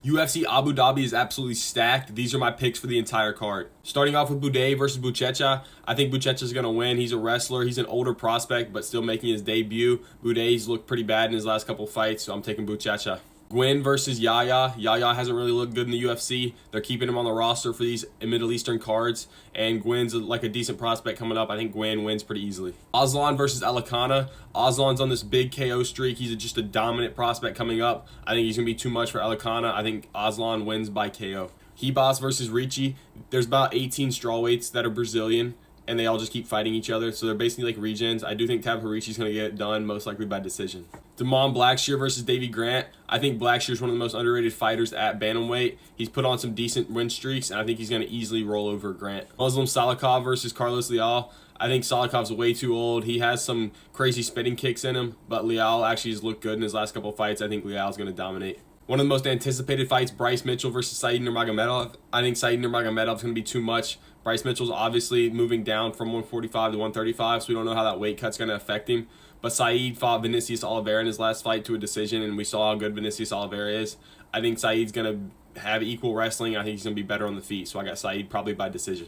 UFC Abu Dhabi is absolutely stacked. These are my picks for the entire card. Starting off with Budeh versus Buchecha. I think Buchecha is going to win. He's a wrestler. He's an older prospect, but still making his debut. Budeh's looked pretty bad in his last couple fights, so I'm taking Buchecha. Gwyn versus Yaya. Yaya hasn't really looked good in the UFC. They're keeping him on the roster for these Middle Eastern cards, and Gwyn's like a decent prospect coming up. I think Gwyn wins pretty easily. Aslan versus Alicana. Aslan's on this big KO streak. He's just a dominant prospect coming up. I think he's going to be too much for Alicana. I think Aslan wins by KO. Hibas versus Ricci. There's about 18 strawweights that are Brazilian, and they all just keep fighting each other, so they're basically like regions. I do think Tabarici's going to get it done, most likely by decision. Damon Blackshear versus Davy Grant. I think Blackshear's one of the most underrated fighters at bantamweight. He's put on some decent win streaks, and I think he's going to easily roll over Grant. Muslim Salikov versus Carlos Leal. I think Salikov's way too old. He has some crazy spinning kicks in him, but Leal actually has looked good in his last couple fights. I think Leal's going to dominate. One of the most anticipated fights, Bryce Mitchell versus Said Nurmagomedov. I think Said Nurmagomedov's going to be too much. Bryce Mitchell's obviously moving down from 145 to 135, so we don't know how that weight cut's going to affect him. But Said fought Vinicius Oliveira in his last fight to a decision, and we saw how good Vinicius Oliveira is. I think Said's going to have equal wrestling. I think he's going to be better on the feet, so I got Said probably by decision.